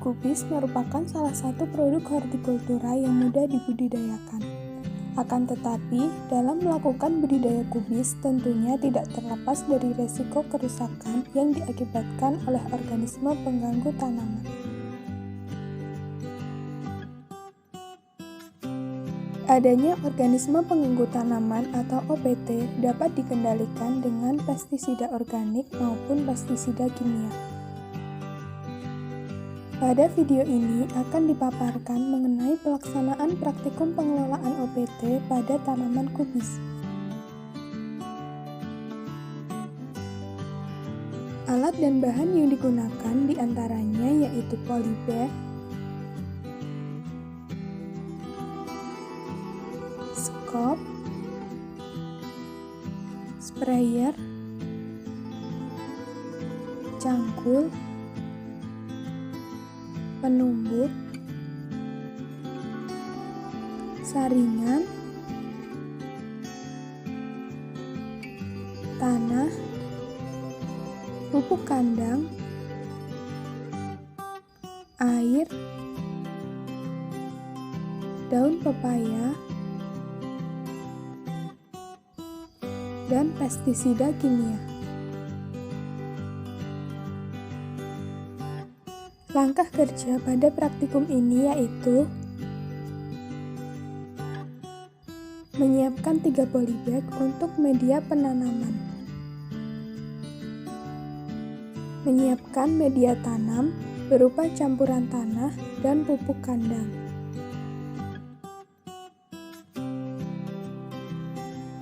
kubis merupakan salah satu produk hortikultura yang mudah dibudidayakan. Akan tetapi, dalam melakukan budidaya kubis tentunya tidak terlepas dari resiko kerusakan yang diakibatkan oleh organisme pengganggu tanaman. Adanya organisme pengganggu tanaman atau OPT dapat dikendalikan dengan pestisida organik maupun pestisida kimia. Pada video ini akan dipaparkan mengenai pelaksanaan praktikum pengelolaan OPT pada tanaman kubis. Alat dan bahan yang digunakan diantaranya yaitu polybag, skop, sprayer, cangkul, penumbuk, saringan, tanah, pupuk kandang, air, daun pepaya, dan pestisida kimia. Langkah kerja pada praktikum ini yaitu menyiapkan 3 polybag untuk media penanaman, menyiapkan media tanam berupa campuran tanah dan pupuk kandang,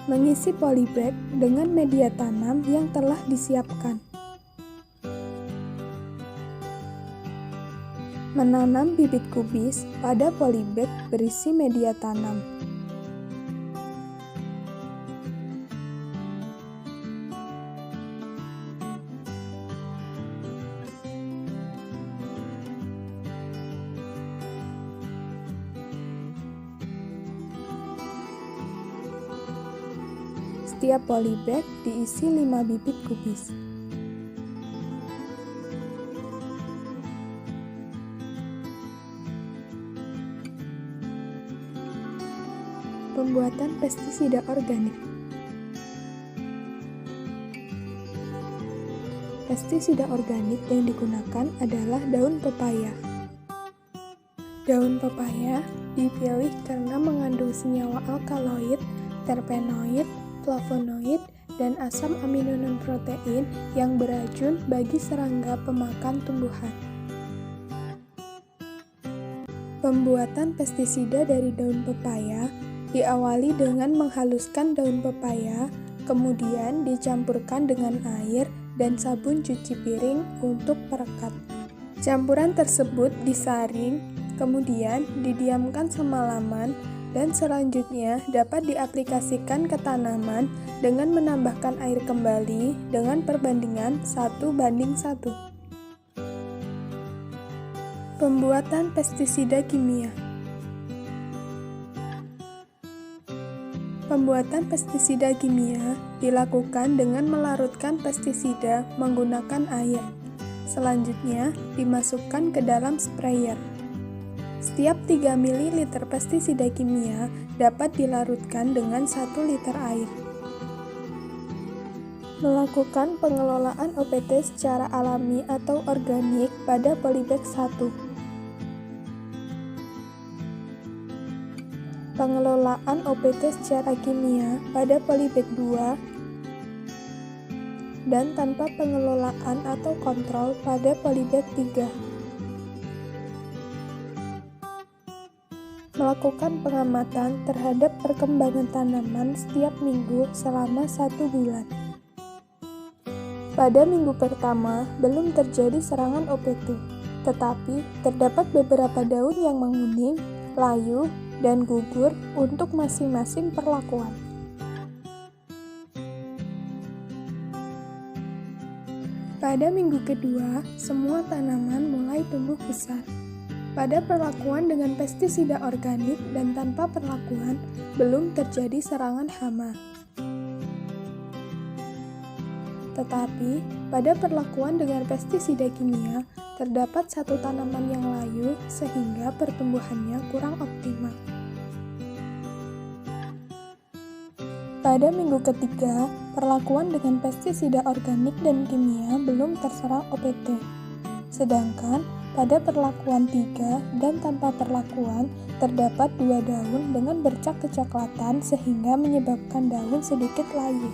mengisi polybag dengan media tanam yang telah disiapkan, menanam bibit kubis pada polybag berisi media tanam. Setiap polybag diisi 5 bibit kubis. Pembuatan pestisida organik. Pestisida organik yang digunakan adalah daun pepaya. Daun pepaya dipilih karena mengandung senyawa alkaloid, terpenoid, flavonoid, dan asam amino non-protein yang beracun bagi serangga pemakan tumbuhan. Pembuatan pestisida dari daun pepaya diawali dengan menghaluskan daun pepaya, kemudian dicampurkan dengan air dan sabun cuci piring untuk perekat. Campuran tersebut disaring, kemudian didiamkan semalaman, dan selanjutnya dapat diaplikasikan ke tanaman dengan menambahkan air kembali dengan perbandingan 1:1. Pembuatan pestisida kimia. Pembuatan pestisida kimia dilakukan dengan melarutkan pestisida menggunakan air. Selanjutnya, dimasukkan ke dalam sprayer. Setiap 3 ml pestisida kimia dapat dilarutkan dengan 1 liter air. Melakukan pengelolaan OPT secara alami atau organik pada polybag 1. Pengelolaan OPT secara kimia pada polybag 2 dan tanpa pengelolaan atau kontrol pada polybag 3. Melakukan pengamatan terhadap perkembangan tanaman setiap minggu selama 1 bulan. Pada minggu pertama belum terjadi serangan OPT, tetapi terdapat beberapa daun yang menguning, layu, dan gugur untuk masing-masing perlakuan. Pada minggu kedua, semua tanaman mulai tumbuh besar. Pada perlakuan dengan pestisida organik dan tanpa perlakuan, belum terjadi serangan hama. Tetapi, pada perlakuan dengan pestisida kimia, terdapat satu tanaman yang layu sehingga pertumbuhannya kurang optimal. Pada minggu ketiga, perlakuan dengan pestisida organik dan kimia belum terserang OPT. Sedangkan pada perlakuan 3 dan tanpa perlakuan, terdapat 2 daun dengan bercak kecoklatan sehingga menyebabkan daun sedikit layu.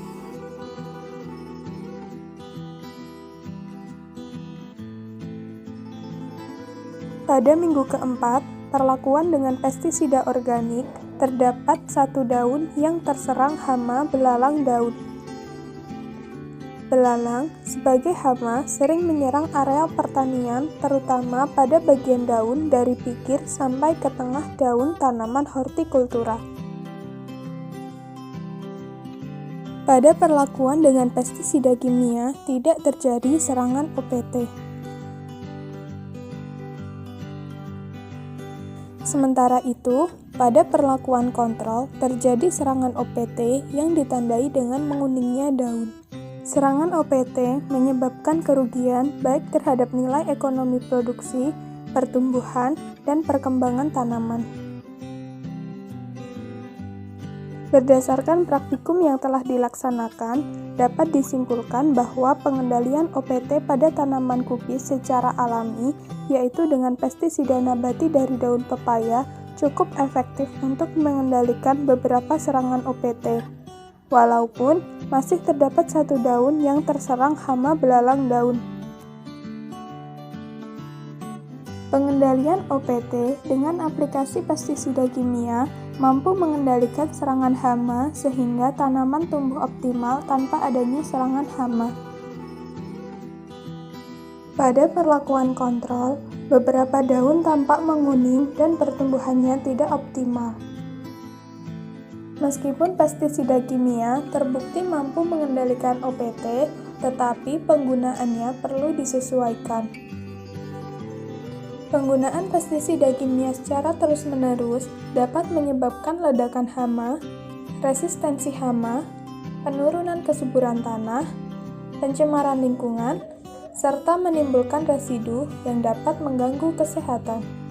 Pada minggu keempat, perlakuan dengan pestisida organik, terdapat 1 daun yang terserang hama belalang daun. Belalang sebagai hama sering menyerang area pertanian, terutama pada bagian daun dari pikir sampai ke tengah daun tanaman hortikultura. Pada perlakuan dengan pestisida kimia, tidak terjadi serangan OPT. Sementara itu, pada perlakuan kontrol terjadi serangan OPT yang ditandai dengan menguningnya daun. Serangan OPT menyebabkan kerugian baik terhadap nilai ekonomi produksi, pertumbuhan, dan perkembangan tanaman. Berdasarkan praktikum yang telah dilaksanakan, dapat disimpulkan bahwa pengendalian OPT pada tanaman kubis secara alami, yaitu dengan pestisida nabati dari daun pepaya, cukup efektif untuk mengendalikan beberapa serangan OPT. Walaupun masih terdapat 1 daun yang terserang hama belalang daun. Pengendalian OPT dengan aplikasi pestisida kimia mampu mengendalikan serangan hama sehingga tanaman tumbuh optimal tanpa adanya serangan hama. Pada perlakuan kontrol, beberapa daun tampak menguning dan pertumbuhannya tidak optimal. Meskipun pestisida kimia terbukti mampu mengendalikan OPT, tetapi penggunaannya perlu disesuaikan. Penggunaan pestisida kimia secara terus-menerus dapat menyebabkan ledakan hama, resistensi hama, penurunan kesuburan tanah, pencemaran lingkungan, serta menimbulkan residu yang dapat mengganggu kesehatan.